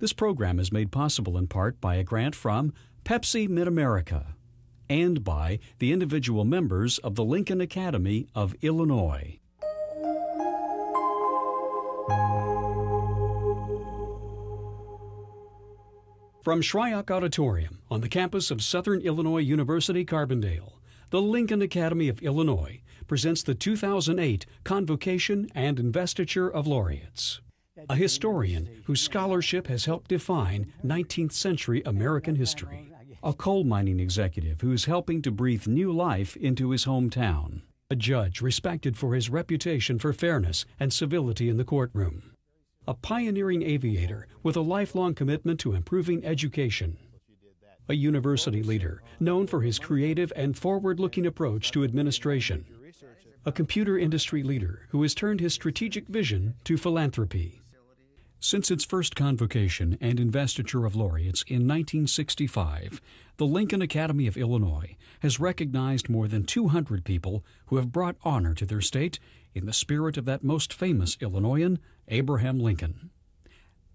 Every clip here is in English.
This program is made possible in part by a grant from Pepsi Mid-America and by the individual members of the Lincoln Academy of Illinois. From Shryock Auditorium on the campus of Southern Illinois University, Carbondale, the Lincoln Academy of Illinois presents the 2008 Convocation and Investiture of Laureates. A historian whose scholarship has helped define 19th century American history. A coal mining executive who is helping to breathe new life into his hometown. A judge respected for his reputation for fairness and civility in the courtroom. A pioneering aviator with a lifelong commitment to improving education. A university leader known for his creative and forward-looking approach to administration. A computer industry leader who has turned his strategic vision to philanthropy. Since its first convocation and investiture of laureates in 1965, the Lincoln Academy of Illinois has recognized more than 200 people who have brought honor to their state in the spirit of that most famous Illinoisan, Abraham Lincoln.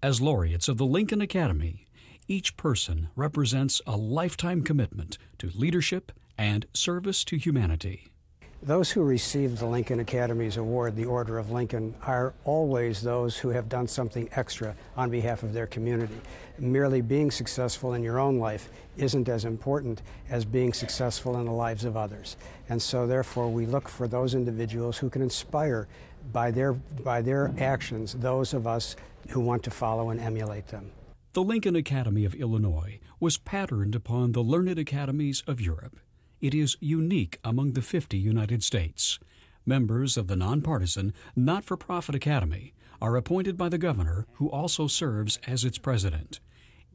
As laureates of the Lincoln Academy, each person represents a lifetime commitment to leadership and service to humanity. Those who receive the Lincoln Academy's award, the Order of Lincoln, are always those who have done something extra on behalf of their community. Merely being successful in your own life isn't as important as being successful in the lives of others. And so therefore we look for those individuals who can inspire by their actions those of us who want to follow and emulate them. The Lincoln Academy of Illinois was patterned upon the learned academies of Europe. It is unique among the 50 United States. Members of the nonpartisan, not-for-profit academy are appointed by the governor, who also serves as its president.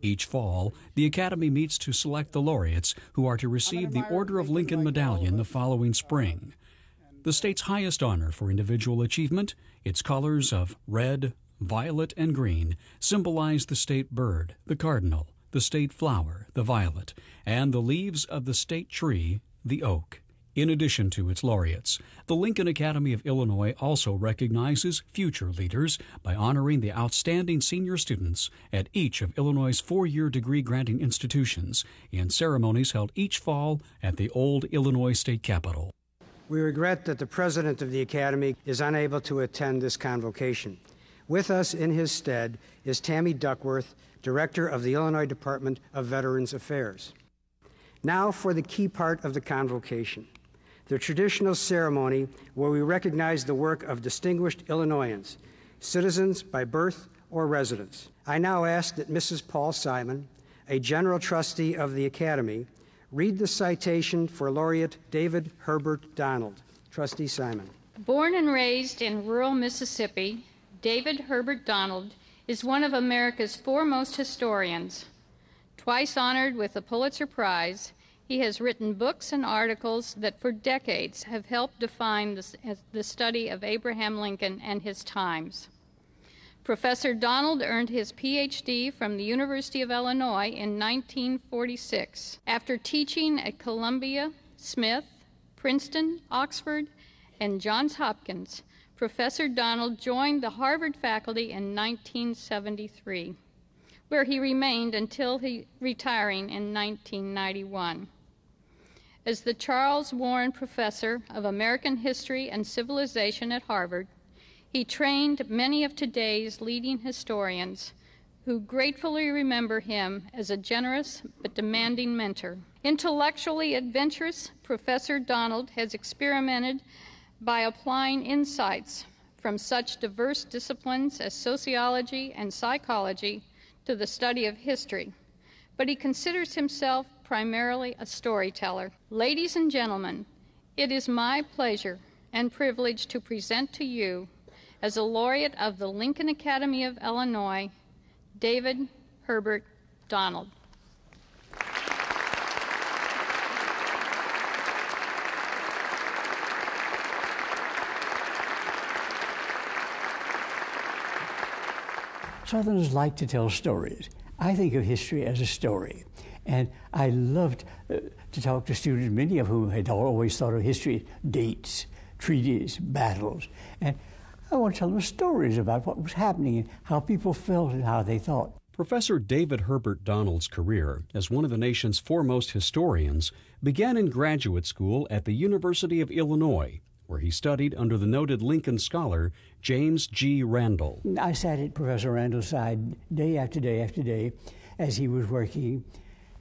Each fall, the academy meets to select the laureates who are to receive the Order of Lincoln medallion the following spring. The state's highest honor for individual achievement, its colors of red, violet, and green symbolize the state bird, the cardinal, the state flower, the violet, and the leaves of the state tree, the oak. In addition to its laureates, the Lincoln Academy of Illinois also recognizes future leaders by honoring the outstanding senior students at each of Illinois' four-year degree-granting institutions in ceremonies held each fall at the old Illinois State Capitol. We regret that the president of the Academy is unable to attend this convocation. With us in his stead is Tammy Duckworth, Director of the Illinois Department of Veterans Affairs. Now for the key part of the convocation, the traditional ceremony where we recognize the work of distinguished Illinoisans, citizens by birth or residence. I now ask that Mrs. Paul Simon, a General Trustee of the Academy, read the citation for Laureate David Herbert Donald. Trustee Simon. Born and raised in rural Mississippi, David Herbert Donald is one of America's foremost historians. Twice honored with the Pulitzer Prize, he has written books and articles that for decades have helped define the study of Abraham Lincoln and his times. Professor Donald earned his Ph.D. from the University of Illinois in 1946. After teaching at Columbia, Smith, Princeton, Oxford, and Johns Hopkins, Professor Donald joined the Harvard faculty in 1973, where he remained until retiring in 1991. As the Charles Warren Professor of American History and Civilization at Harvard, he trained many of today's leading historians who gratefully remember him as a generous but demanding mentor. Intellectually adventurous, Professor Donald has experimented by applying insights from such diverse disciplines as sociology and psychology to the study of history, but he considers himself primarily a storyteller. Ladies and gentlemen, it is my pleasure and privilege to present to you, as a laureate of the Lincoln Academy of Illinois, David Herbert Donald. Southerners like to tell stories. I think of history as a story. And I loved to talk to students, many of whom had always thought of history as dates, treaties, battles. And I want to tell them stories about what was happening and how people felt and how they thought. Professor David Herbert Donald's career as one of the nation's foremost historians began in graduate school at the University of Illinois, where he studied under the noted Lincoln scholar James G. Randall. I sat at Professor Randall's side day after day after day as he was working,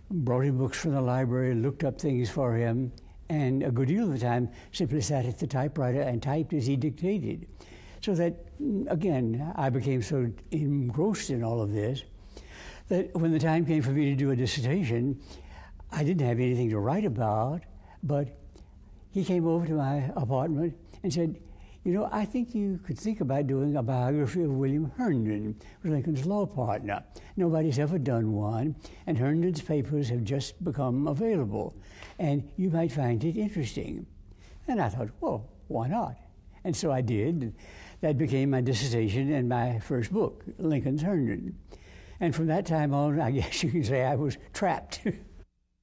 brought him books from the library, looked up things for him, and a good deal of the time simply sat at the typewriter and typed as he dictated. So that, again, I became so engrossed in all of this that when the time came for me to do a dissertation, I didn't have anything to write about, but he came over to my apartment and said, you know, I think you could think about doing a biography of William Herndon, Lincoln's law partner. Nobody's ever done one, and Herndon's papers have just become available, and you might find it interesting. And I thought, well, why not? And so I did. That became my dissertation and my first book, Lincoln's Herndon. And from that time on, I guess you can say I was trapped.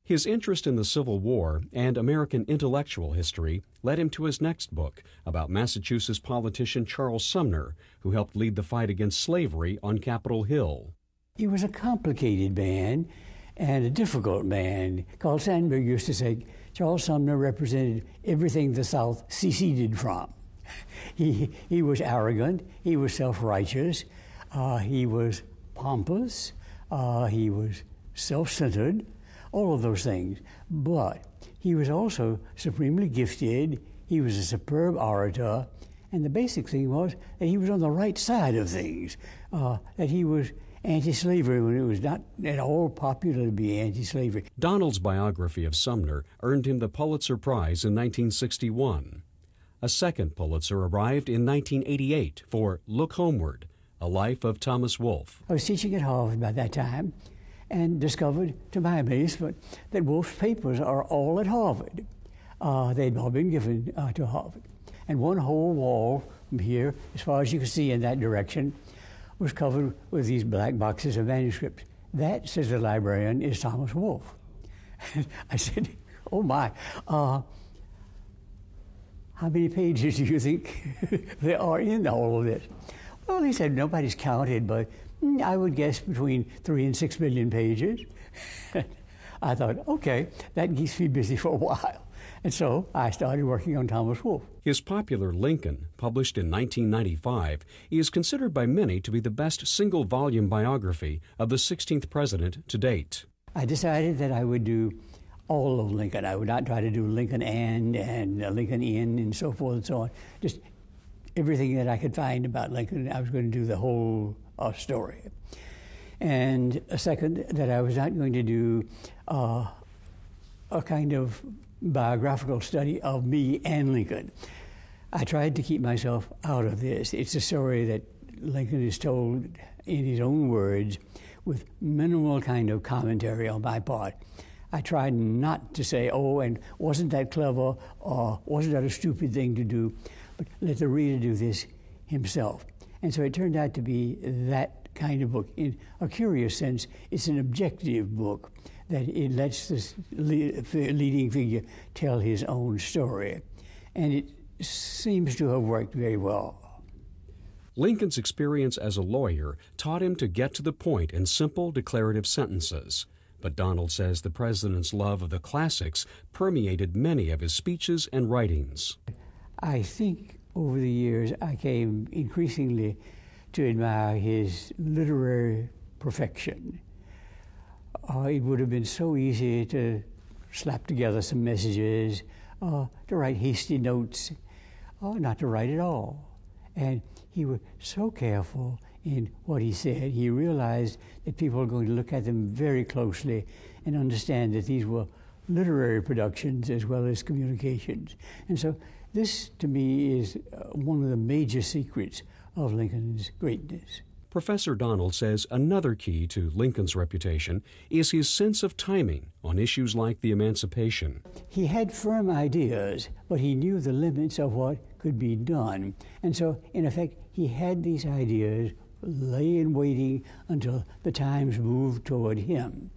His interest in the Civil War and American intellectual history led him to his next book about Massachusetts politician Charles Sumner, who helped lead the fight against slavery on Capitol Hill. He was a complicated man and a difficult man. Carl Sandburg used to say Charles Sumner represented everything the South seceded from. He was arrogant, he was self-righteous, he was pompous, he was self-centered, all of those things. But he was also supremely gifted, he was a superb orator, and the basic thing was that he was on the right side of things, that he was anti-slavery when it was not at all popular to be anti-slavery. Donald's biography of Sumner earned him the Pulitzer Prize in 1961. A second Pulitzer arrived in 1988 for Look Homeward, A Life of Thomas Wolfe. I was teaching at Harvard by that time and discovered, to my amazement, that Wolfe's papers are all at Harvard. They'd all been given to Harvard. And one whole wall from here, as far as you could see in that direction, was covered with these black boxes of manuscripts. That, says the librarian, is Thomas Wolfe. I said, oh my, how many pages do you think there are in all of this? Well, he said, nobody's counted, but I would guess between 3 and 6 million pages. I thought, okay, that keeps me busy for a while. And so I started working on Thomas Wolfe. His popular Lincoln, published in 1995, is considered by many to be the best single-volume biography of the 16th president to date. I decided that I would do all of Lincoln. I would not try to do Lincoln and Lincoln in and so forth and so on. Just everything that I could find about Lincoln, I was going to do the whole story. And a second, that I was not going to do a kind of biographical study of me and Lincoln. I tried to keep myself out of this. It's a story that Lincoln is told in his own words with minimal kind of commentary on my part. I tried not to say, oh, and wasn't that clever, or wasn't that a stupid thing to do, but let the reader do this himself. And so it turned out to be that kind of book. In a curious sense, it's an objective book, that it lets the leading figure tell his own story. And it seems to have worked very well. Lincoln's experience as a lawyer taught him to get to the point in simple declarative sentences. But Donald says the president's love of the classics permeated many of his speeches and writings. I think over the years I came increasingly to admire his literary perfection. It would have been so easy to slap together some messages, to write hasty notes, not to write at all. And he was so careful in what he said. He realized that people were going to look at them very closely and understand that these were literary productions as well as communications. And so this, to me, is one of the major secrets of Lincoln's greatness. Professor Donald says another key to Lincoln's reputation is his sense of timing on issues like the Emancipation. He had firm ideas, but he knew the limits of what could be done. And so, in effect, he had these ideas lay in waiting until the times moved toward him.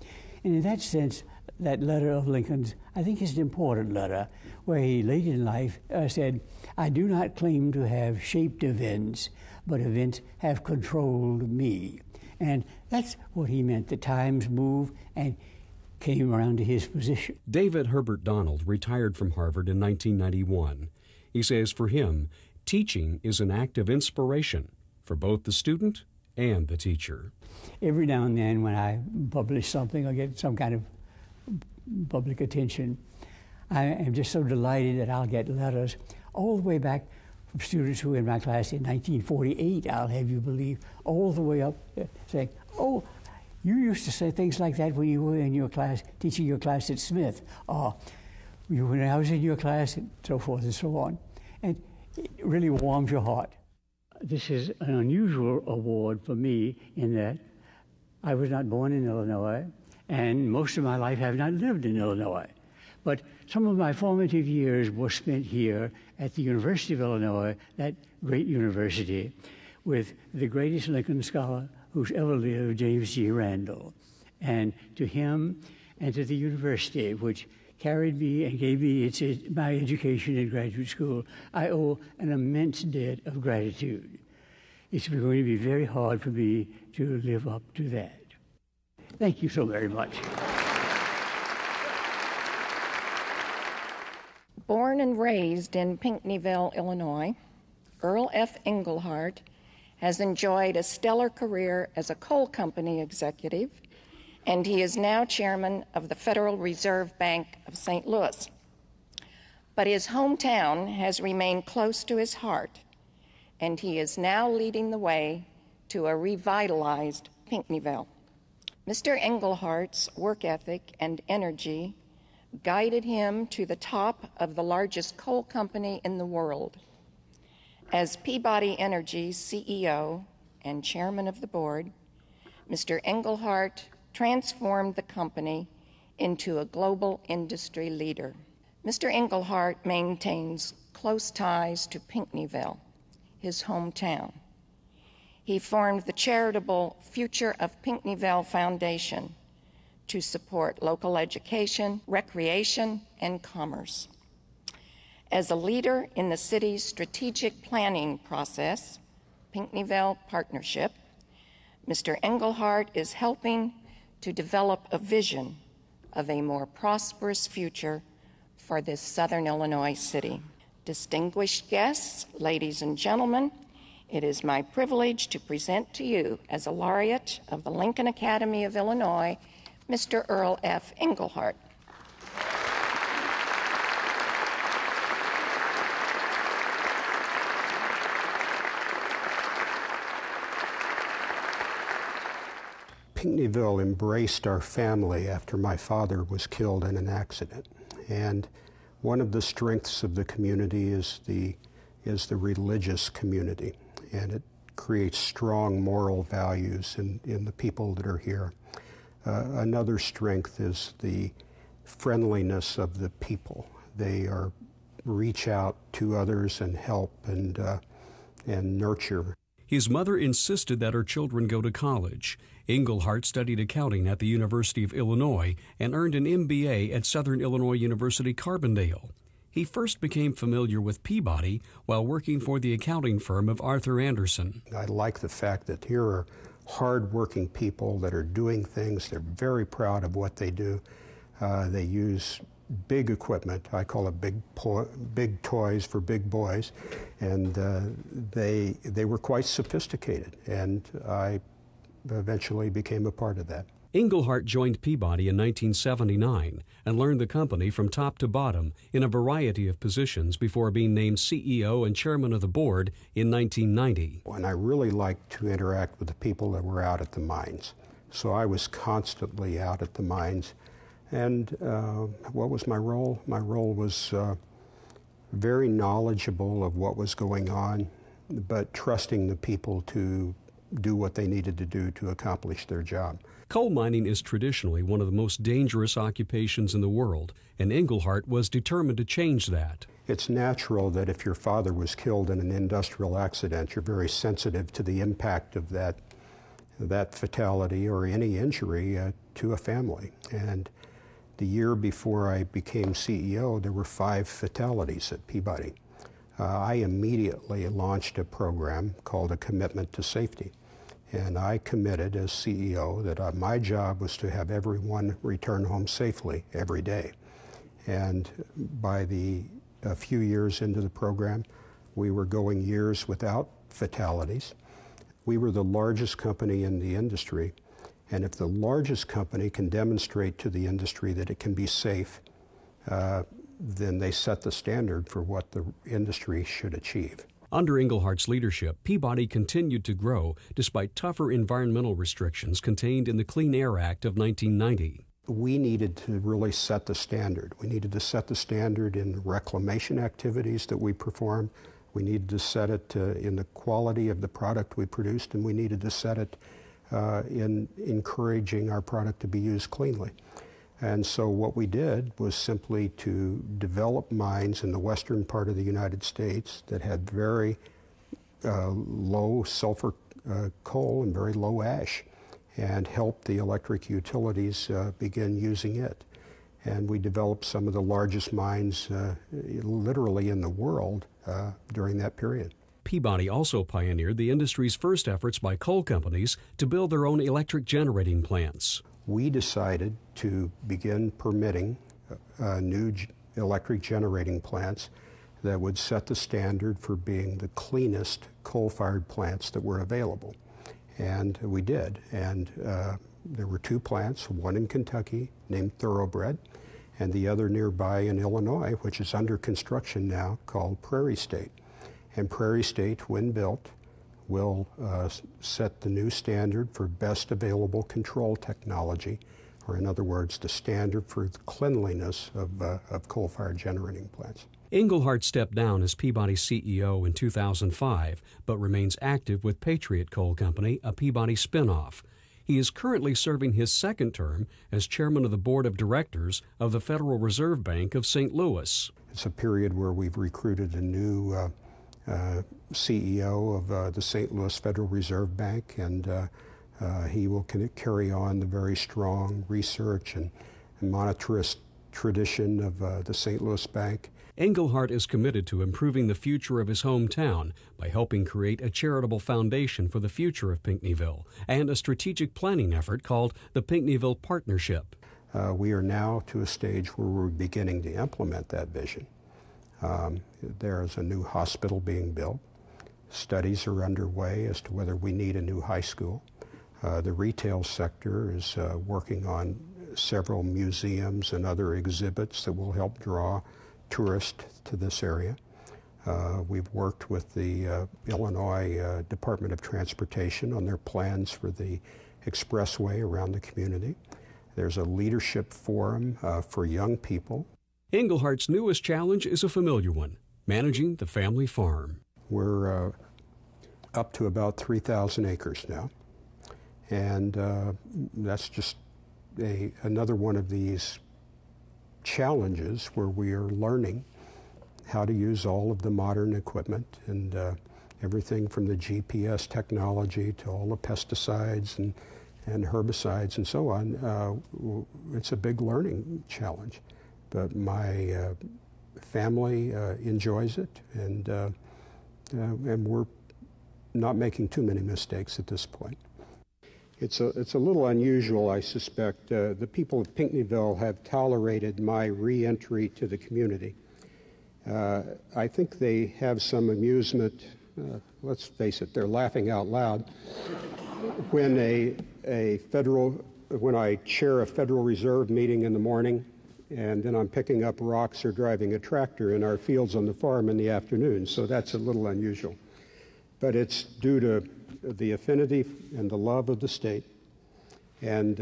And in that sense, that letter of Lincoln's, I think, is an important letter, where he late in life said, I do not claim to have shaped events, but events have controlled me. And that's what he meant. The times move and came around to his position. David Herbert Donald retired from Harvard in 1991. He says for him, teaching is an act of inspiration for both the student and the teacher. Every now and then when I publish something or get some kind of public attention, I am just so delighted that I'll get letters all the way back from students who were in my class in 1948, I'll have you believe, all the way up saying, oh, you used to say things like that when you were in your class, teaching your class at Smith, or when I was in your class, and so forth and so on. And it really warms your heart. This is an unusual award for me in that I was not born in Illinois, and most of my life have not lived in Illinois. But some of my formative years were spent here at the University of Illinois, that great university, with the greatest Lincoln scholar who's ever lived, James G. Randall. And to him and to the university, which carried me and gave me my education in graduate school, I owe an immense debt of gratitude. It's going to be very hard for me to live up to that. Thank you so very much. Born and raised in Pinckneyville, Illinois, Earl F. Englehart has enjoyed a stellar career as a coal company executive, and he is now chairman of the Federal Reserve Bank of St. Louis. But his hometown has remained close to his heart, and he is now leading the way to a revitalized Pinckneyville. Mr. Englehart's work ethic and energy guided him to the top of the largest coal company in the world. As Peabody Energy's CEO and chairman of the board, Mr. Englehart transformed the company into a global industry leader. Mr. Englehart maintains close ties to Pinckneyville, his hometown. He formed the charitable Future of Pinckneyville Foundation to support local education, recreation, and commerce. As a leader in the city's strategic planning process, Pinckneyville Partnership, Mr. Englehart is helping to develop a vision of a more prosperous future for this Southern Illinois city. Distinguished guests, ladies and gentlemen, it is my privilege to present to you as a laureate of the Lincoln Academy of Illinois, Mr. Earl F. Englehart. Pinckneyville embraced our family after my father was killed in an accident. And one of the strengths of the community is the religious community. And it creates strong moral values in the people that are here. Another strength is the friendliness of the people. They reach out to others and help and nurture. His mother insisted that her children go to college. Englehart studied accounting at the University of Illinois and earned an MBA at Southern Illinois University, Carbondale. He first became familiar with Peabody while working for the accounting firm of Arthur Anderson. I like the fact that here are hard-working people that are doing things. They're very proud of what they do. They use big equipment. I call it big toys for big boys. And they were quite sophisticated, and I eventually became a part of that. Englehart joined Peabody in 1979 and learned the company from top to bottom in a variety of positions before being named CEO and chairman of the board in 1990. And I really liked to interact with the people that were out at the mines. So I was constantly out at the mines. And what was my role? My role was very knowledgeable of what was going on, but trusting the people to do what they needed to do to accomplish their job. Coal mining is traditionally one of the most dangerous occupations in the world, and Englehart was determined to change that. It's natural that if your father was killed in an industrial accident, you're very sensitive to the impact of that fatality or any injury to a family. And the year before I became CEO, there were 5 fatalities at Peabody. I immediately launched a program called A Commitment to Safety. And I committed as CEO that my job was to have everyone return home safely every day. And by a few years into the program, we were going years without fatalities. We were the largest company in the industry, and if the largest company can demonstrate to the industry that it can be safe, then they set the standard for what the industry should achieve. Under Englehart's leadership, Peabody continued to grow despite tougher environmental restrictions contained in the Clean Air Act of 1990. We needed to really set the standard. We needed to set the standard in reclamation activities that we performed. We needed to set it in the quality of the product we produced, and we needed to set it in encouraging our product to be used cleanly. And so what we did was simply to develop mines in the western part of the United States that had very low sulfur coal and very low ash, and help the electric utilities begin using it. And we developed some of the largest mines literally in the world during that period. Peabody also pioneered the industry's first efforts by coal companies to build their own electric generating plants. We decided to begin permitting new electric generating plants that would set the standard for being the cleanest coal-fired plants that were available. And we did. And there were two plants, one in Kentucky named Thoroughbred, and the other nearby in Illinois, which is under construction now, called Prairie State. And Prairie State, when built, will set the new standard for best available control technology, or in other words, the standard for the cleanliness of coal-fired generating plants. Englehart stepped down as Peabody CEO in 2005, but remains active with Patriot Coal Company, a Peabody spinoff. He is currently serving his second term as chairman of the board of directors of the Federal Reserve Bank of St. Louis. It's a period where we've recruited a new CEO of the St. Louis Federal Reserve Bank, and he will carry on the very strong research and monetarist tradition of the St. Louis Bank. Englehart is committed to improving the future of his hometown by helping create a charitable foundation for the future of Pinckneyville and a strategic planning effort called the Pinckneyville Partnership. We are now to a stage where we're beginning to implement that vision. There is a new hospital being built. Studies are underway as to whether we need a new high school. The retail sector is working on several museums and other exhibits that will help draw tourists to this area. We've worked with the Illinois Department of Transportation on their plans for the expressway around the community. There's a leadership forum for young people. Englehart's newest challenge is a familiar one, managing the family farm. We're up to about 3,000 acres now, and that's just another one of these challenges where we are learning how to use all of the modern equipment and everything from the GPS technology to all the pesticides and herbicides and so on. It's a big learning challenge, but my family enjoys it, and we're not making too many mistakes at this point. It's a little unusual, I suspect. The people of Pinckneyville have tolerated my re-entry to the community. I think they have some amusement. Let's face it, they're laughing out loud when when I chair a Federal Reserve meeting in the morning, and then I'm picking up rocks or driving a tractor in our fields on the farm in the afternoon. So that's a little unusual. But it's due to the affinity and the love of the state, and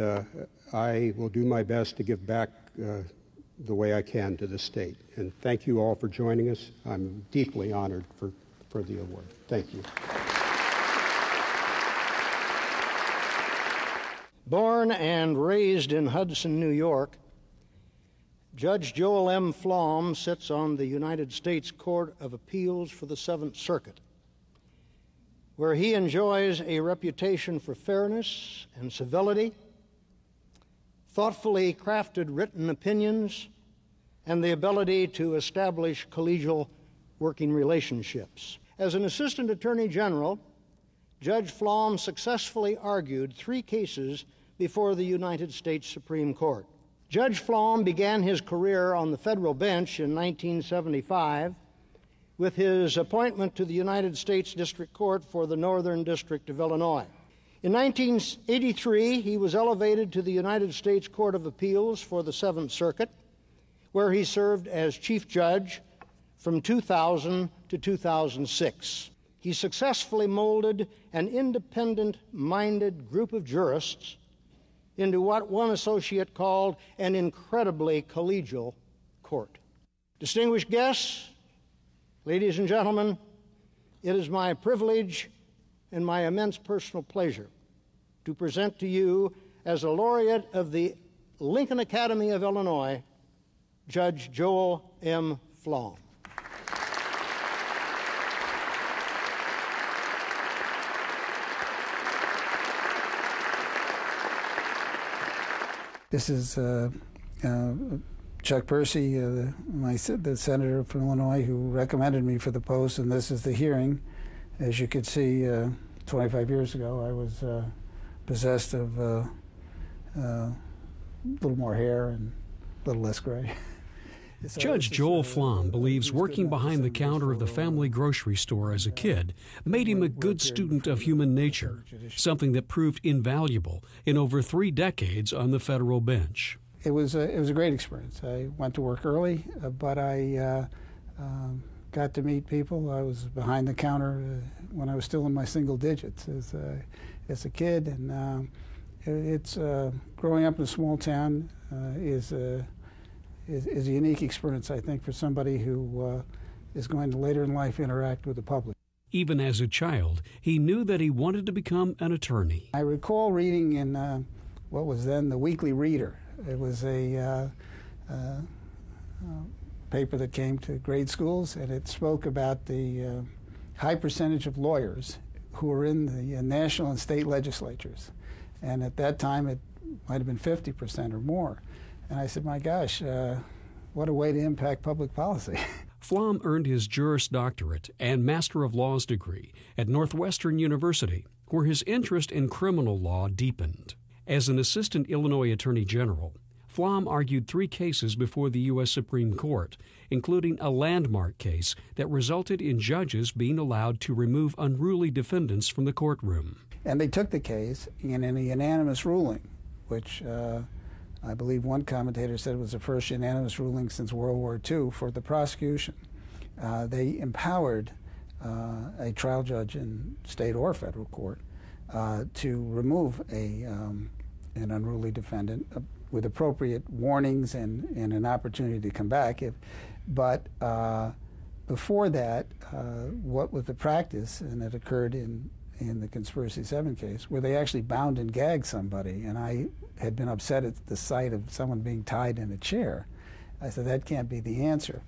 I will do my best to give back the way I can to the state. And thank you all for joining us. I'm deeply honored for the award. Thank you. Born and raised in Hudson, New York, Judge Joel M. Flom sits on the United States Court of Appeals for the Seventh Circuit, where he enjoys a reputation for fairness and civility, thoughtfully crafted written opinions, and the ability to establish collegial working relationships. As an Assistant Attorney General, Judge Flom successfully argued 3 cases before the United States Supreme Court. Judge Flom began his career on the federal bench in 1975 with his appointment to the United States District Court for the Northern District of Illinois. In 1983, he was elevated to the United States Court of Appeals for the Seventh Circuit, where he served as chief judge from 2000 to 2006. He successfully molded an independent-minded group of jurists into what one associate called an incredibly collegial court. Distinguished guests, ladies and gentlemen, it is my privilege and my immense personal pleasure to present to you, as a laureate of the Lincoln Academy of Illinois, Judge Joel M. Flom. This is Chuck Percy, the senator from Illinois, who recommended me for the post, and this is the hearing. As you could see, 25 years ago, I was possessed of a little more hair and a little less gray. Judge Joel Flom believes working behind the counter of the family grocery store as a kid made him a good student of human nature, something that proved invaluable in over 3 decades on the federal bench. It was a great experience. I went to work early, but I got to meet people. I was behind the counter when I was still in my single digits as a kid, and it's growing up in a small town is a unique experience, I think, for somebody who is going to later in life interact with the public. Even as a child, he knew that he wanted to become an attorney. I recall reading in what was then the Weekly Reader. It was a paper that came to grade schools, and it spoke about the high percentage of lawyers who were in the national and state legislatures. And at that time, it might have been 50% or more. And I said, my gosh, what a way to impact public policy. Flom earned his Juris Doctorate and Master of Laws degree at Northwestern University, where his interest in criminal law deepened. As an assistant Illinois Attorney General, Flom argued 3 cases before the U.S. Supreme Court, including a landmark case that resulted in judges being allowed to remove unruly defendants from the courtroom. And they took the case in a unanimous ruling, which I believe one commentator said it was the first unanimous ruling since World War II for the prosecution. They empowered a trial judge in state or federal court to remove an unruly defendant with appropriate warnings and an opportunity to come back. But before that, what was the practice, and it occurred in the Conspiracy 7 case, where they actually bound and gagged somebody, and I had been upset at the sight of someone being tied in a chair. I said, that can't be the answer.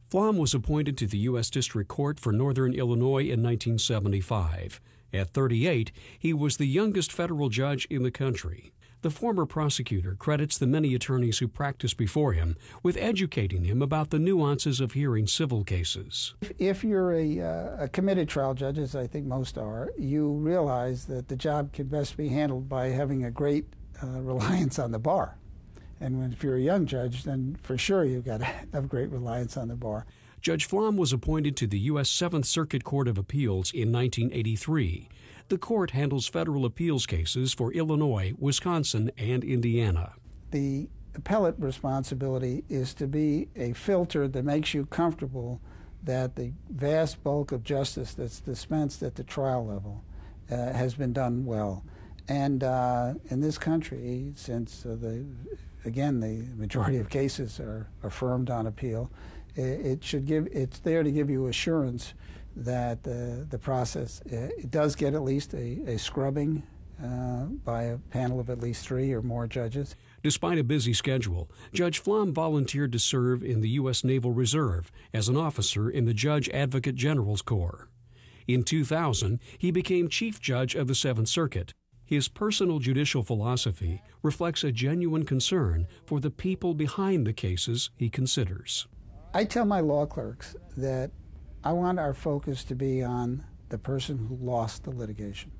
Flom was appointed to the U.S. District Court for Northern Illinois in 1975. At 38, he was the youngest federal judge in the country. The former prosecutor credits the many attorneys who practiced before him with educating him about the nuances of hearing civil cases. If you're a committed trial judge, as I think most are, you realize that the job can best be handled by having a great reliance on the bar. And if you're a young judge, then for sure you've got to have great reliance on the bar. Judge Flom was appointed to the U.S. Seventh Circuit Court of Appeals in 1983. The court handles federal appeals cases for Illinois, Wisconsin, and Indiana. The appellate responsibility is to be a filter that makes you comfortable that the vast bulk of justice that's dispensed at the trial level has been done well. And in this country, since the majority of cases are affirmed on appeal, it's there to give you assurance that the process it does get at least a scrubbing by a panel of at least 3 or more judges. Despite a busy schedule, Judge Flom volunteered to serve in the U.S. Naval Reserve as an officer in the Judge Advocate General's Corps. In 2000, he became Chief Judge of the Seventh Circuit. His personal judicial philosophy reflects a genuine concern for the people behind the cases he considers. I tell my law clerks that I want our focus to be on the person who lost the litigation.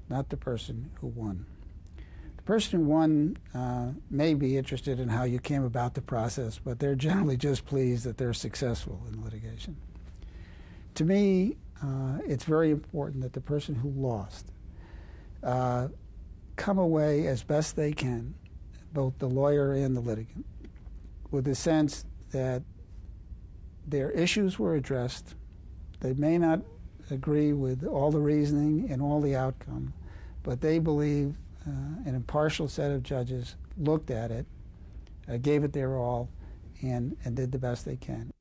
not the person who won. The person who won may be interested in how you came about the process, but they're generally just pleased that they're successful in litigation. To me, it's very important that the person who lost come away as best they can, both the lawyer and the litigant, with the sense that their issues were addressed. They may not agree with all the reasoning and all the outcome, but they believe an impartial set of judges looked at it, gave it their all, and did the best they can.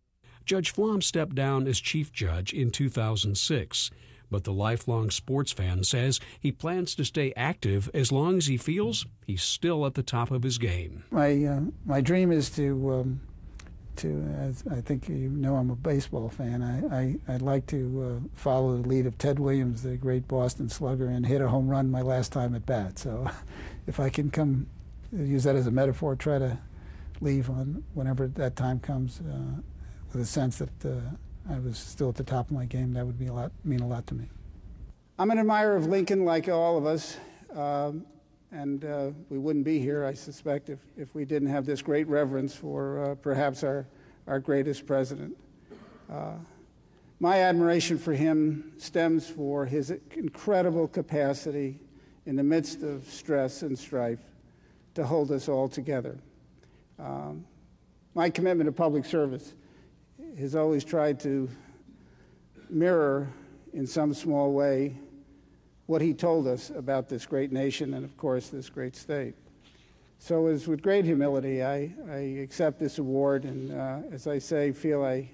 Judge Flom stepped down as chief judge in 2006, but the lifelong sports fan says he plans to stay active as long as he feels he's still at the top of his game. My dream is to, as I think you know, I'm a baseball fan. I'd like to follow the lead of Ted Williams, the great Boston slugger, and hit a home run my last time at bat. So if I can use that as a metaphor, try to leave on whenever that time comes with a sense that I was still at the top of my game, that would mean a lot to me. I'm an admirer of Lincoln, like all of us, and we wouldn't be here, I suspect, if we didn't have this great reverence for perhaps our greatest president. My admiration for him stems for his incredible capacity in the midst of stress and strife to hold us all together. My commitment to public service has always tried to mirror, in some small way, what he told us about this great nation and, of course, this great state. So it's with great humility I accept this award, and as I say, feel I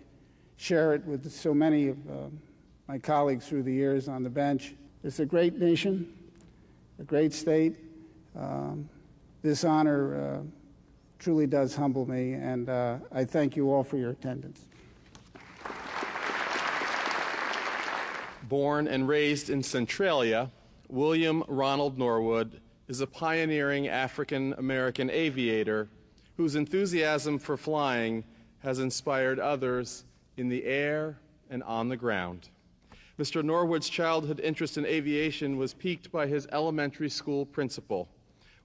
share it with so many of my colleagues through the years on the bench. It's a great nation, a great state. This honor truly does humble me, and I thank you all for your attendance. Born and raised in Centralia, William Ronald Norwood is a pioneering African-American aviator whose enthusiasm for flying has inspired others in the air and on the ground. Mr. Norwood's childhood interest in aviation was piqued by his elementary school principal,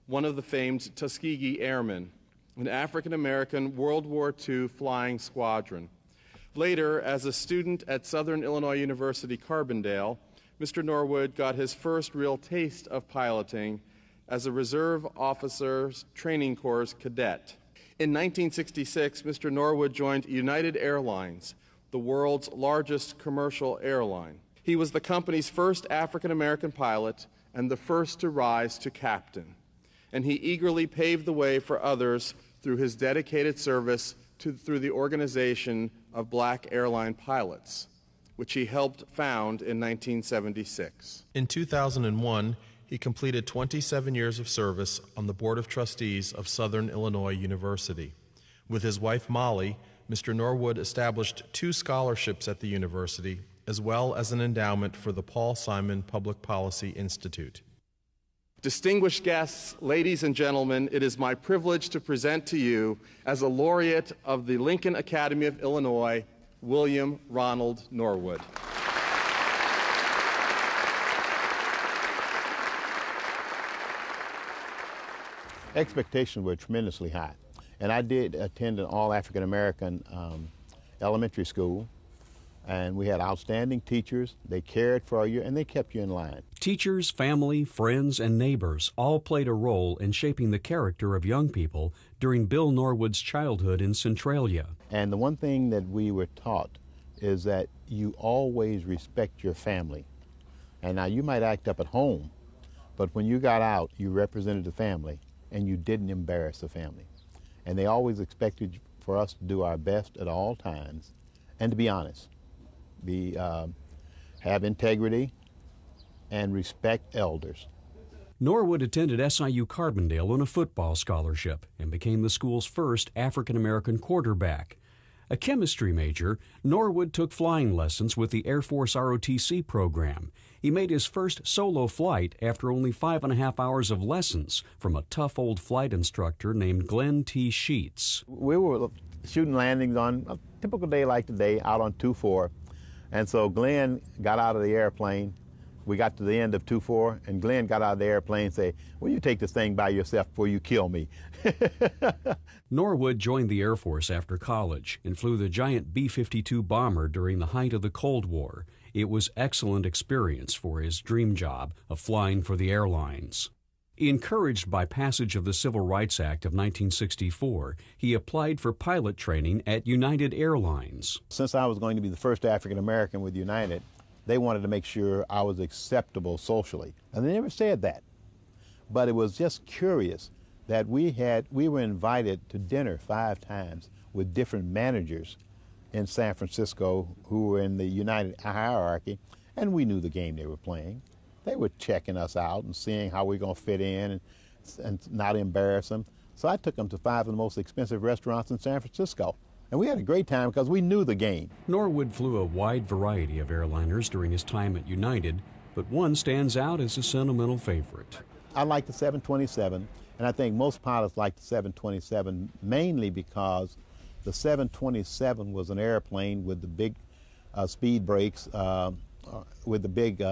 one of the famed Tuskegee Airmen, an African-American World War II flying squadron. Later, as a student at Southern Illinois University, Carbondale, Mr. Norwood got his first real taste of piloting as a Reserve Officers Training Corps cadet. In 1966, Mr. Norwood joined United Airlines, the world's largest commercial airline. He was the company's first African-American pilot and the first to rise to captain. And he eagerly paved the way for others through his dedicated service through the Organization of Black Airline Pilots, which he helped found in 1976. In 2001, he completed 27 years of service on the Board of Trustees of Southern Illinois University. With his wife Molly, Mr. Norwood established 2 scholarships at the university, as well as an endowment for the Paul Simon Public Policy Institute. Distinguished guests, ladies and gentlemen, it is my privilege to present to you, as a laureate of the Lincoln Academy of Illinois, William Ronald Norwood. Expectations were tremendously high, and I did attend an all-African-American elementary school, and we had outstanding teachers. They cared for you, and they kept you in line. Teachers, family, friends, and neighbors all played a role in shaping the character of young people during Bill Norwood's childhood in Centralia. And the one thing that we were taught is that you always respect your family. And now you might act up at home, but when you got out, you represented the family, and you didn't embarrass the family. And they always expected for us to do our best at all times, and to be honest. Have integrity and respect elders. Norwood attended SIU Carbondale on a football scholarship and became the school's first African-American quarterback. A chemistry major, Norwood took flying lessons with the Air Force ROTC program. He made his first solo flight after only 5.5 hours of lessons from a tough old flight instructor named Glenn T. Sheets. We were shooting landings on a typical day like today out on 2-4. And so Glenn got out of the airplane, We got to the end of 2-4, and Glenn got out of the airplane and said, "Will you take this thing by yourself before you kill me?" Norwood joined the Air Force after college and flew the giant B-52 bomber during the height of the Cold War. It was excellent experience for his dream job of flying for the airlines. Encouraged by passage of the Civil Rights Act of 1964, he applied for pilot training at United Airlines. Since I was going to be the first African American with United, they wanted to make sure I was acceptable socially. And they never said that. But it was just curious that we were invited to dinner 5 times with different managers in San Francisco who were in the United hierarchy, and we knew the game they were playing. They were checking us out and seeing how we're going to fit in and not embarrass them. So I took them to 5 of the most expensive restaurants in San Francisco. And we had a great time because we knew the game. Norwood flew a wide variety of airliners during his time at United, but one stands out as a sentimental favorite. I like the 727, and I think most pilots like the 727 mainly because the 727 was an airplane with the big speed brakes, with the big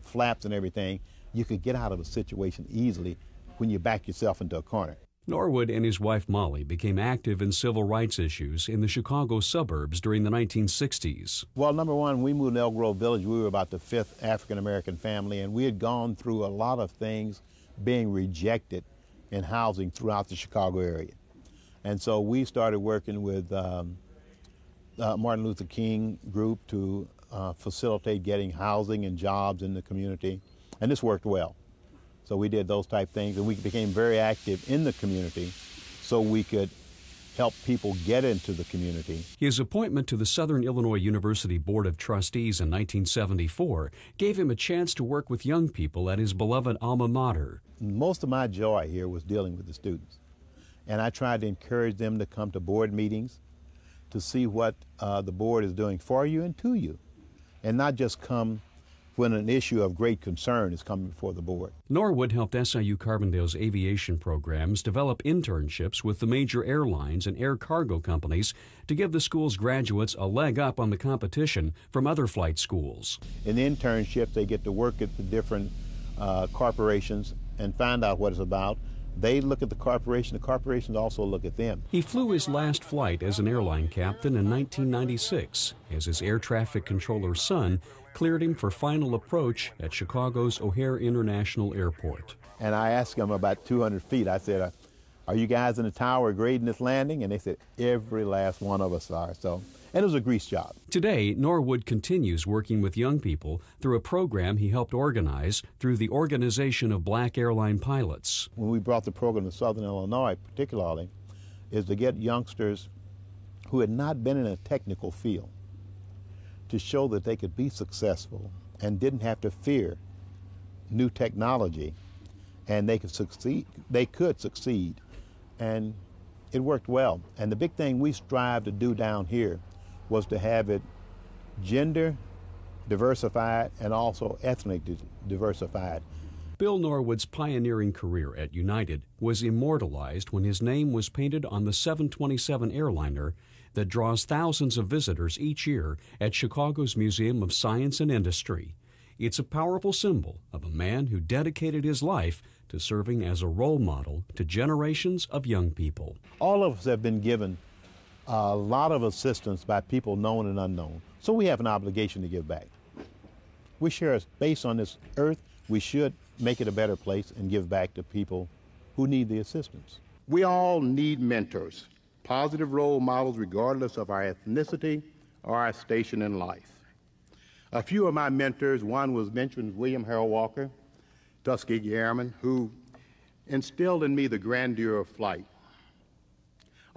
flaps and everything. You could get out of a situation easily when you back yourself into a corner. Norwood and his wife Molly became active in civil rights issues in the Chicago suburbs during the 1960s. Well, number one, we moved to Elk Grove Village. We were about the 5th African-American family, and we had gone through a lot of things being rejected in housing throughout the Chicago area. And so we started working with Martin Luther King group to facilitate getting housing and jobs in the community, and this worked well. So we did those type things, and we became very active in the community so we could help people get into the community. His appointment to the Southern Illinois University Board of Trustees in 1974 gave him a chance to work with young people at his beloved alma mater. Most of my joy here was dealing with the students, and I tried to encourage them to come to board meetings to see what the board is doing for you and to you, and not just come when an issue of great concern is coming before the board. Norwood helped SIU Carbondale's aviation programs develop internships with the major airlines and air cargo companies to give the school's graduates a leg up on the competition from other flight schools. In the internship, they get to work at the different corporations and find out what it's about. They look at the corporations also look at them. He flew his last flight as an airline captain in 1996 as his air traffic controller's son cleared him for final approach at Chicago's O'Hare International Airport. And I asked him about 200 feet. I said, "Are you guys in the tower grading this landing?" And they said, "Every last one of us are." And it was a grease job. Today, Norwood continues working with young people through a program he helped organize through the Organization of Black Airline Pilots. When we brought the program to Southern Illinois particularly, is to get youngsters who had not been in a technical field to show that they could be successful and didn't have to fear new technology, and they could succeed. And it worked well. And the big thing we strive to do down here was to have it gender diversified and also ethnic diversified. Bill Norwood's pioneering career at United was immortalized when his name was painted on the 727 airliner that draws thousands of visitors each year at Chicago's Museum of Science and Industry. It's a powerful symbol of a man who dedicated his life to serving as a role model to generations of young people. All of us have been given a lot of assistance by people known and unknown, so we have an obligation to give back. We share a space on this earth. We should make it a better place and give back to people who need the assistance. We all need mentors, positive role models regardless of our ethnicity or our station in life. A few of my mentors, one was mentioned, William Harold Walker, Tuskegee Airman, who instilled in me the grandeur of flight.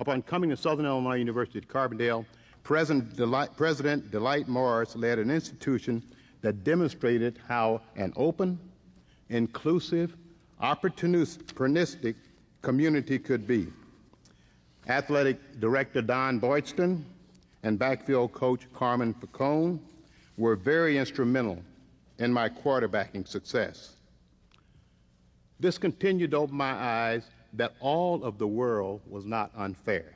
Upon coming to Southern Illinois University at Carbondale, President Delight Morris led an institution that demonstrated how an open, inclusive, opportunistic community could be. Athletic Director Don Boydston and backfield coach Carmen Picone were very instrumental in my quarterbacking success. This continued to open my eyes that all of the world was not unfair.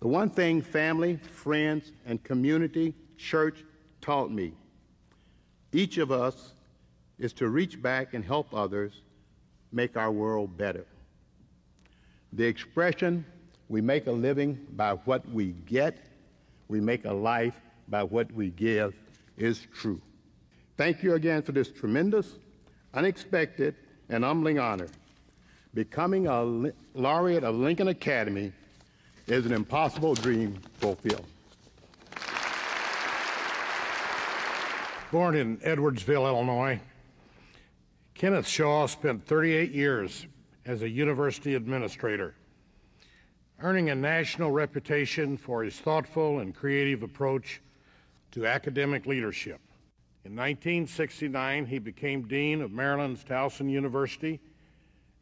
The one thing family, friends, and community, church taught me each of us is to reach back and help others make our world better. The expression, we make a living by what we get, we make a life by what we give, is true. Thank you again for this tremendous, unexpected, and humbling honor. Becoming a laureate of Lincoln Academy is an impossible dream fulfilled. Born in Edwardsville, Illinois, Kenneth Shaw spent 38 years as a university administrator, earning a national reputation for his thoughtful and creative approach to academic leadership. In 1969, he became dean of Maryland's Towson University,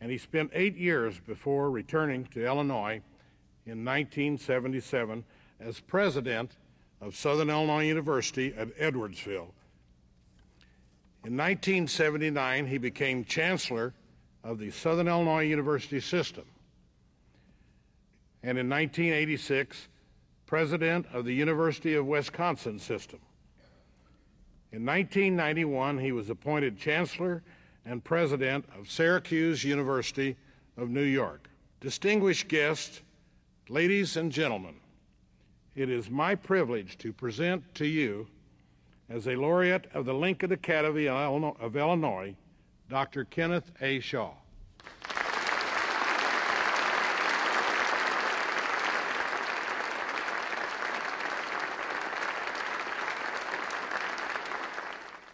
and he spent 8 years before returning to Illinois in 1977 as president of Southern Illinois University at Edwardsville. In 1979, he became chancellor of the Southern Illinois University system, and in 1986, president of the University of Wisconsin system. In 1991, he was appointed chancellor and president of Syracuse University of New York. Distinguished guests, ladies and gentlemen, it is my privilege to present to you, as a laureate of the Lincoln Academy of Illinois, Dr. Kenneth A. Shaw.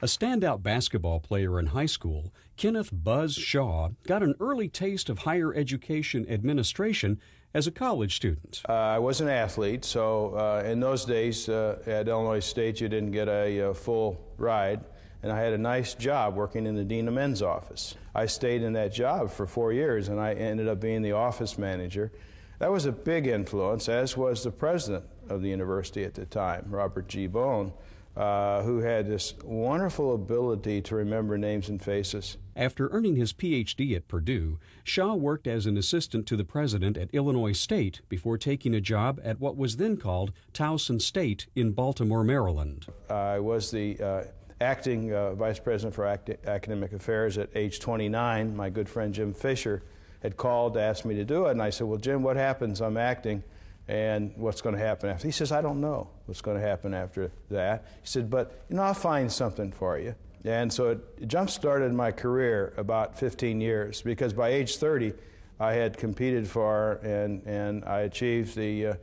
A standout basketball player in high school, Kenneth Buzz Shaw got an early taste of higher education administration as a college student. I was an athlete, so in those days at Illinois State you didn't get a full ride, and I had a nice job working in the Dean of Men's office. I stayed in that job for 4 years, and I ended up being the office manager. That was a big influence, as was the president of the university at the time, Robert G. Bone, who had this wonderful ability to remember names and faces. After earning his Ph.D. at Purdue, Shaw worked as an assistant to the president at Illinois State before taking a job at what was then called Towson State in Baltimore, Maryland. I was the acting vice president for academic affairs at age 29. My good friend Jim Fisher had called to ask me to do it, and I said, well, Jim, what happens? I'm acting. And what's going to happen after? He says, I don't know what's going to happen after that. He said, but, I'll find something for you. And so it jump-started my career about 15 years, because by age 30, I had competed for and I achieved the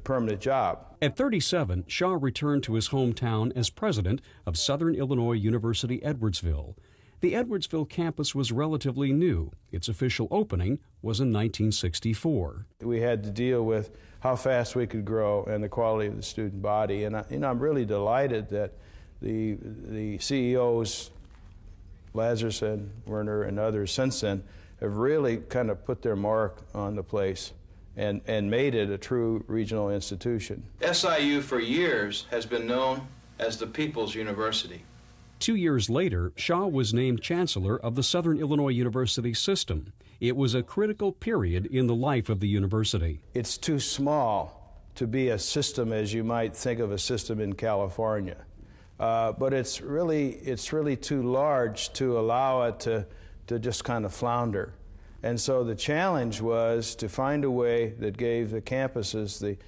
permanent job. At 37, Shaw returned to his hometown as president of Southern Illinois University, Edwardsville. The Edwardsville campus was relatively new. Its official opening was in 1964. We had to deal with how fast we could grow and the quality of the student body. And I'm really delighted that the CEOs, Lazarus and Werner and others since then, have really kind of put their mark on the place and made it a true regional institution. SIU for years has been known as the People's University. 2 years later, Shaw was named chancellor of the Southern Illinois University system. It was a critical period in the life of the university. It's too small to be a system as you might think of a system in California. But it's really too large to allow it to just kind of flounder. And so the challenge was to find a way that gave the campuses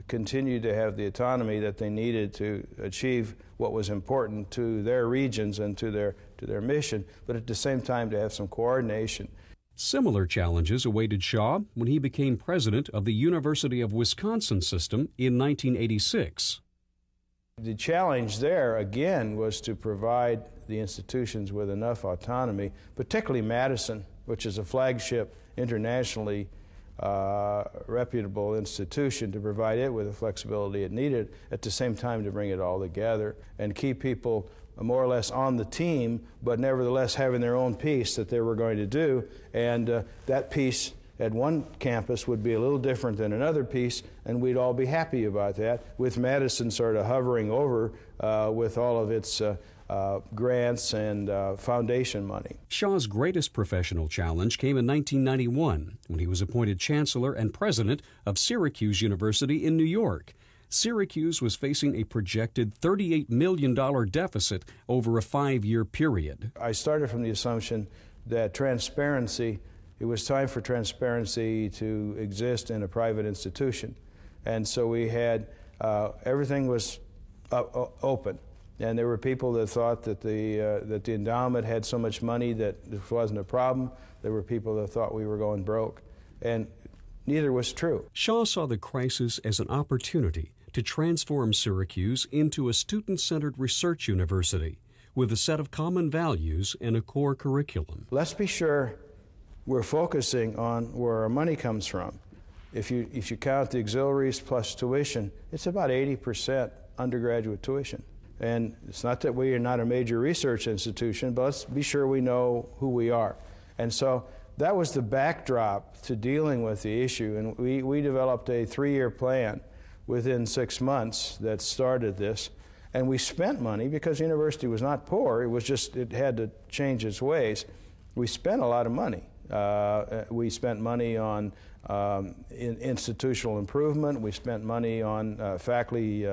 continue to have the autonomy that they needed to achieve what was important to their regions and to their mission, but at the same time to have some coordination. Similar challenges awaited Shaw when he became president of the University of Wisconsin system in 1986. The challenge there, again, was to provide the institutions with enough autonomy, particularly Madison, which is a flagship internationally reputable institution, to provide it with the flexibility it needed, at the same time to bring it all together and keep people more or less on the team, but nevertheless having their own piece that they were going to do. And that piece at one campus would be a little different than another piece, and we'd all be happy about that, with Madison sort of hovering over with all of its grants and foundation money. Shaw's greatest professional challenge came in 1991 when he was appointed chancellor and president of Syracuse University in New York. Syracuse was facing a projected $38 million deficit over a 5-year period. I started from the assumption that transparency, it was time for transparency to exist in a private institution. And so we had, everything was open. And there were people that thought that the endowment had so much money that this wasn't a problem. There were people that thought we were going broke. And neither was true. Shaw saw the crisis as an opportunity to transform Syracuse into a student-centered research university with a set of common values and a core curriculum. Let's be sure we're focusing on where our money comes from. If you count the auxiliaries plus tuition, it's about 80% undergraduate tuition. And it's not that we are not a major research institution, but let's be sure we know who we are. And so that was the backdrop to dealing with the issue. And we developed a 3-year plan within 6 months that started this. And we spent money because the university was not poor. It was just, it had to change its ways. We spent a lot of money. We spent money on institutional improvement. We spent money on faculty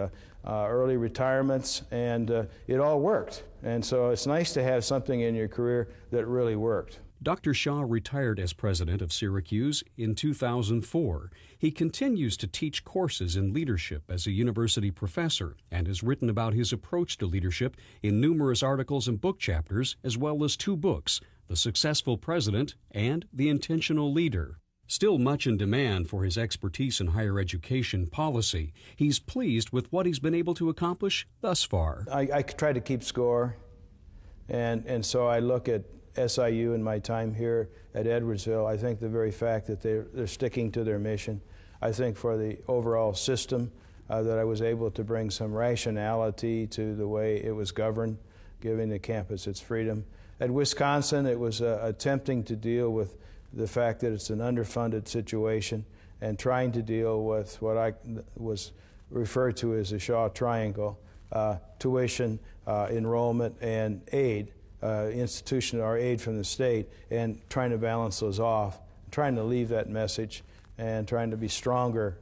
early retirements, and it all worked. And so it's nice to have something in your career that really worked. Dr. Shaw retired as president of Syracuse in 2004. He continues to teach courses in leadership as a university professor and has written about his approach to leadership in numerous articles and book chapters, as well as 2 books, The Successful President and The Intentional Leader. Still much in demand for his expertise in higher education policy, he's pleased with what he's been able to accomplish thus far. I try to keep score, and so I look at SIU in my time here at Edwardsville. I think the very fact that they're sticking to their mission. I think for the overall system that I was able to bring some rationality to the way it was governed, giving the campus its freedom. At Wisconsin, it was attempting to deal with the fact that it's an underfunded situation and trying to deal with what I was referred to as the Shaw Triangle, tuition, enrollment, and aid, institutional or aid from the state, and trying to balance those off, trying to leave that message and trying to be stronger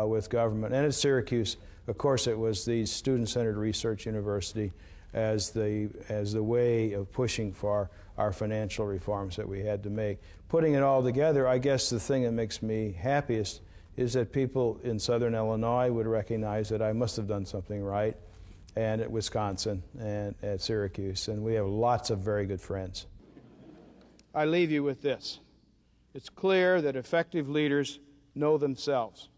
with government. And at Syracuse, of course, it was the student-centered research university as the way of pushing for our financial reforms that we had to make. Putting it all together, I guess the thing that makes me happiest is that people in Southern Illinois would recognize that I must have done something right, and at Wisconsin and at Syracuse, and we have lots of very good friends. I leave you with this. It's clear that effective leaders know themselves.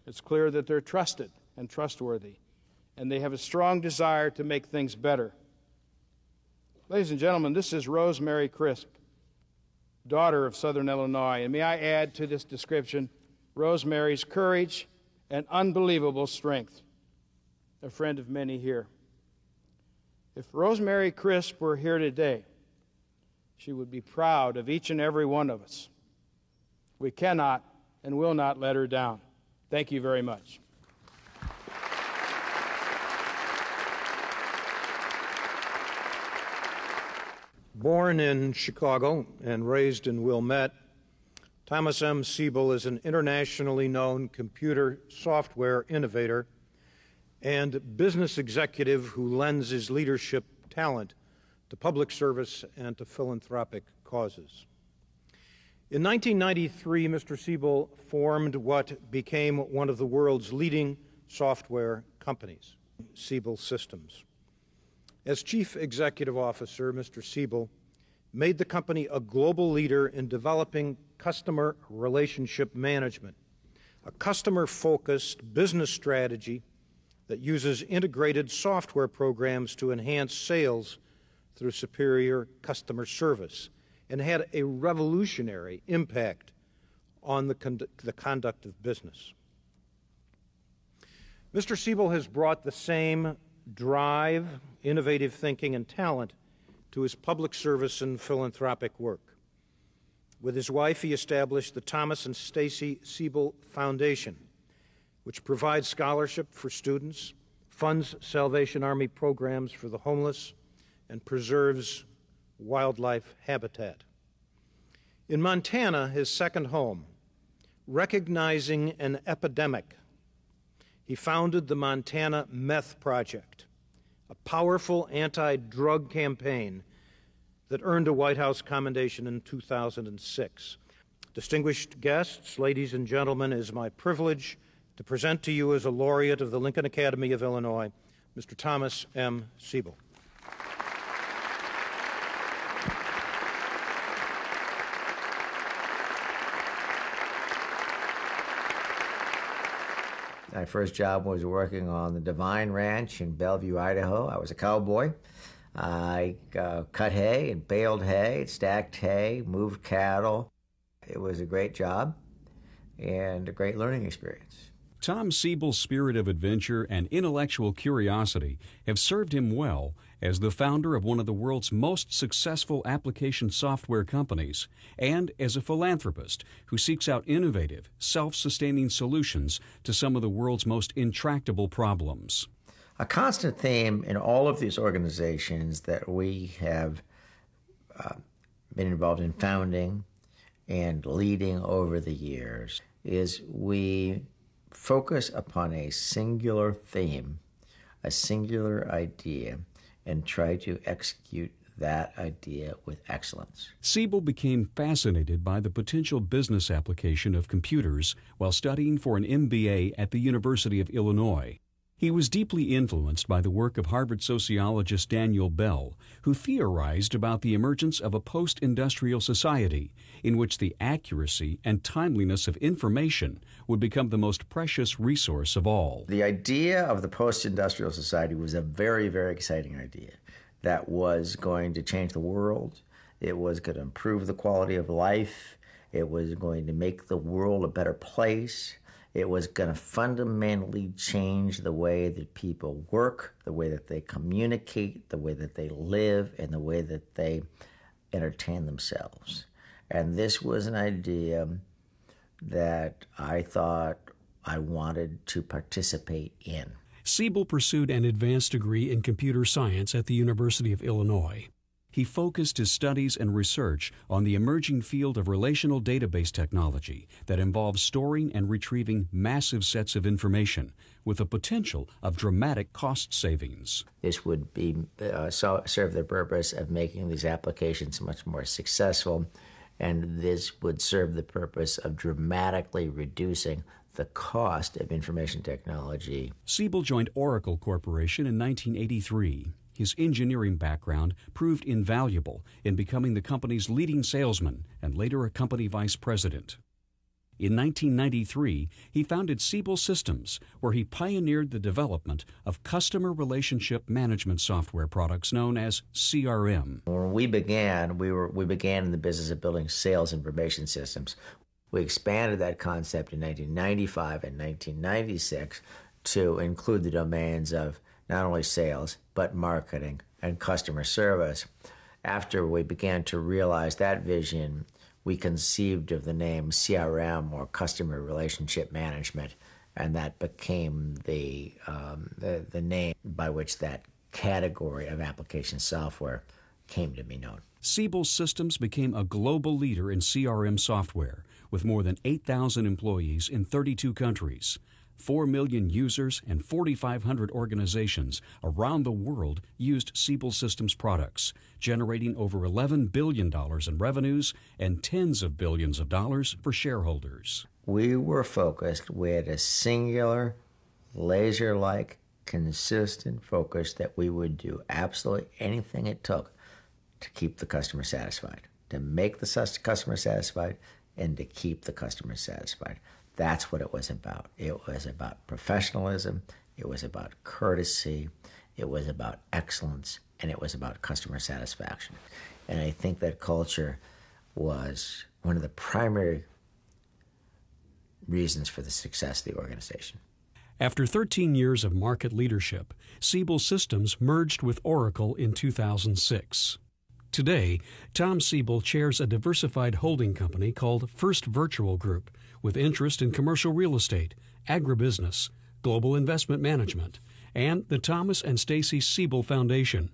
It's clear that they're trusted and trustworthy, and they have a strong desire to make things better. Ladies and gentlemen, this is Rosemary Crisp, daughter of Southern Illinois, and may I add to this description Rosemary's courage and unbelievable strength, a friend of many here. If Rosemary Crisp were here today, she would be proud of each and every one of us. We cannot and will not let her down. Thank you very much. Born in Chicago and raised in Wilmette, Thomas M. Siebel is an internationally known computer software innovator and business executive who lends his leadership talent to public service and to philanthropic causes. In 1993, Mr. Siebel formed what became one of the world's leading software companies, Siebel Systems. As Chief Executive Officer, Mr. Siebel made the company a global leader in developing customer relationship management, a customer-focused business strategy that uses integrated software programs to enhance sales through superior customer service, and had a revolutionary impact on the conduct of business. Mr. Siebel has brought the same drive, innovative thinking, and talent to his public service and philanthropic work. With his wife, he established the Thomas and Stacy Siebel Foundation, which provides scholarship for students, funds Salvation Army programs for the homeless, and preserves wildlife habitat. In Montana, his second home, recognizing an epidemic, he founded the Montana Meth Project, a powerful anti-drug campaign that earned a White House commendation in 2006. Distinguished guests, ladies and gentlemen, it is my privilege to present to you as a laureate of the Lincoln Academy of Illinois, Mr. Thomas M. Siebel. My first job was working on the Divine Ranch in Bellevue, Idaho. I was a cowboy. I cut hay and baled hay, stacked hay, moved cattle. It was a great job and a great learning experience. Tom Siebel's spirit of adventure and intellectual curiosity have served him well as the founder of one of the world's most successful application software companies and as a philanthropist who seeks out innovative, self-sustaining solutions to some of the world's most intractable problems. A constant theme in all of these organizations that we have been involved in founding and leading over the years is we focus upon a singular theme, a singular idea, and try to execute that idea with excellence. Siebel became fascinated by the potential business application of computers while studying for an MBA at the University of Illinois. He was deeply influenced by the work of Harvard sociologist Daniel Bell, who theorized about the emergence of a post-industrial society in which the accuracy and timeliness of information would become the most precious resource of all. The idea of the post-industrial society was a very, very exciting idea that was going to change the world. It was going to improve the quality of life. It was going to make the world a better place. It was going to fundamentally change the way that people work, the way that they communicate, the way that they live, and the way that they entertain themselves. And this was an idea that I thought I wanted to participate in. Siebel pursued an advanced degree in computer science at the University of Illinois. He focused his studies and research on the emerging field of relational database technology that involves storing and retrieving massive sets of information with the potential of dramatic cost savings. This would be serve the purpose of making these applications much more successful, and this would serve the purpose of dramatically reducing the cost of information technology. Siebel joined Oracle Corporation in 1983. His engineering background proved invaluable in becoming the company's leading salesman and later a company vice president. In 1993, he founded Siebel Systems, where he pioneered the development of customer relationship management software products known as CRM. When we began, we began in the business of building sales information systems. We expanded that concept in 1995 and 1996 to include the domains of not only sales, but marketing and customer service. After we began to realize that vision, we conceived of the name CRM, or Customer Relationship Management, and that became the name by which that category of application software came to be known. Siebel Systems became a global leader in CRM software, with more than 8,000 employees in 32 countries. 4 million users and 4,500 organizations around the world used Siebel Systems products, generating over $11 billion in revenues and tens of billions of dollars for shareholders. We were focused. We had a singular, laser-like, consistent focus that we would do absolutely anything it took to keep the customer satisfied, to make the customer satisfied, and to keep the customer satisfied. That's what it was about. It was about professionalism, it was about courtesy, it was about excellence, and it was about customer satisfaction. And I think that culture was one of the primary reasons for the success of the organization. After 13 years of market leadership, Siebel Systems merged with Oracle in 2006. Today, Tom Siebel chairs a diversified holding company called First Virtual Group, with interest in commercial real estate, agribusiness, global investment management, and the Thomas and Stacy Siebel Foundation.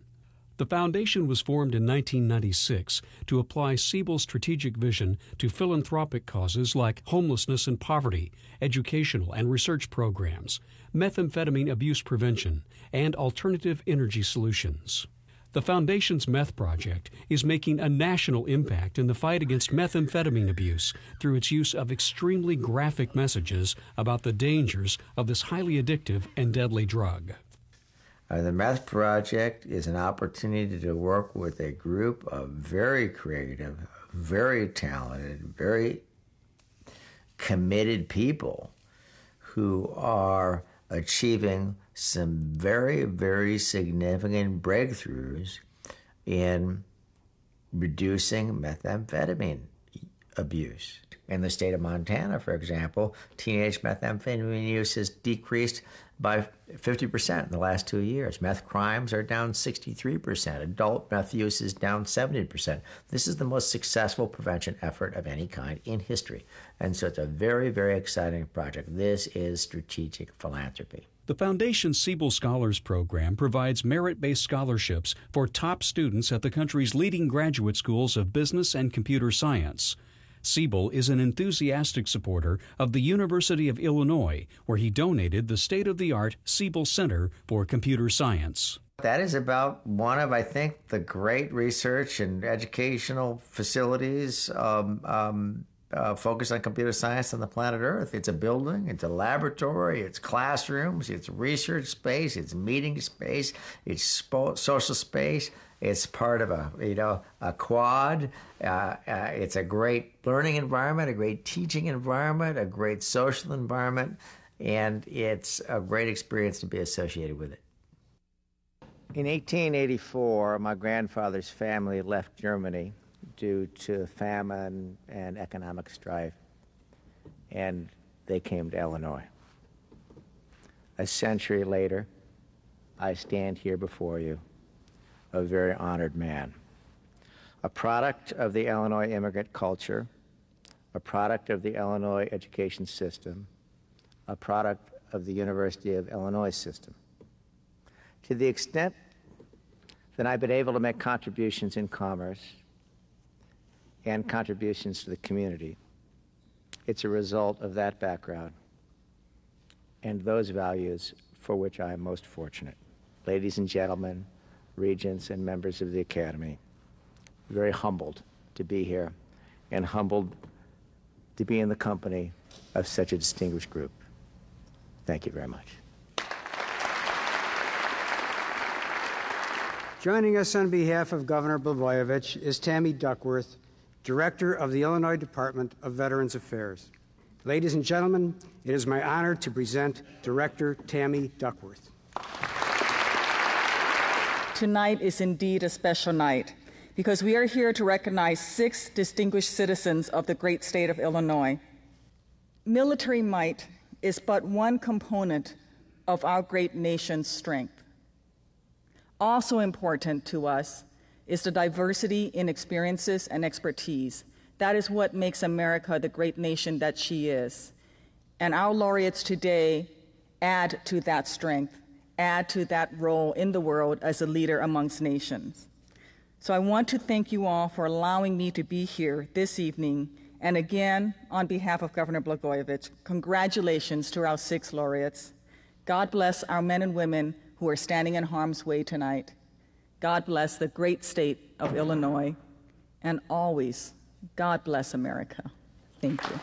The foundation was formed in 1996 to apply Siebel's strategic vision to philanthropic causes like homelessness and poverty, educational and research programs, methamphetamine abuse prevention, and alternative energy solutions. The Foundation's Meth Project is making a national impact in the fight against methamphetamine abuse through its use of extremely graphic messages about the dangers of this highly addictive and deadly drug. The Meth Project is an opportunity to work with a group of very creative, very talented, very committed people who are achieving some very, very significant breakthroughs in reducing methamphetamine abuse. In the state of Montana, for example, teenage methamphetamine use has decreased by 50% in the last 2 years. Meth crimes are down 63%. Adult meth use is down 70%. This is the most successful prevention effort of any kind in history. And so it's a very, very exciting project. This is strategic philanthropy. The Foundation's Siebel Scholars Program provides merit-based scholarships for top students at the country's leading graduate schools of business and computer science. Siebel is an enthusiastic supporter of the University of Illinois, where he donated the state-of-the-art Siebel Center for Computer Science. That is about one of, I think, the great research and educational facilities focused on computer science on the planet Earth. It's a building, it's a laboratory, it's classrooms, it's research space, it's meeting space, it's social space. It's part of a quad. It's a great learning environment, a great teaching environment, a great social environment, and it's a great experience to be associated with it. In 1884, my grandfather's family left Germany due to famine and economic strife, and they came to Illinois. A century later, I stand here before you, a very honored man, a product of the Illinois immigrant culture, a product of the Illinois education system, a product of the University of Illinois system. To the extent that I've been able to make contributions in commerce and contributions to the community, it's a result of that background and those values for which I am most fortunate. Ladies and gentlemen, regents and members of the Academy, very humbled to be here and humbled to be in the company of such a distinguished group. Thank you very much. Joining us on behalf of Governor Blagojevich is Tammy Duckworth, Director of the Illinois Department of Veterans Affairs. Ladies and gentlemen, it is my honor to present Director Tammy Duckworth. Tonight is indeed a special night because we are here to recognize 6 distinguished citizens of the great state of Illinois. Military might is but one component of our great nation's strength. Also important to us is the diversity in experiences and expertise. That is what makes America the great nation that she is. And our laureates today add to that strength, add to that role in the world as a leader amongst nations. So I want to thank you all for allowing me to be here this evening. And again, on behalf of Governor Blagojevich, congratulations to our 6 laureates. God bless our men and women who are standing in harm's way tonight. God bless the great state of Illinois. And always, God bless America. Thank you.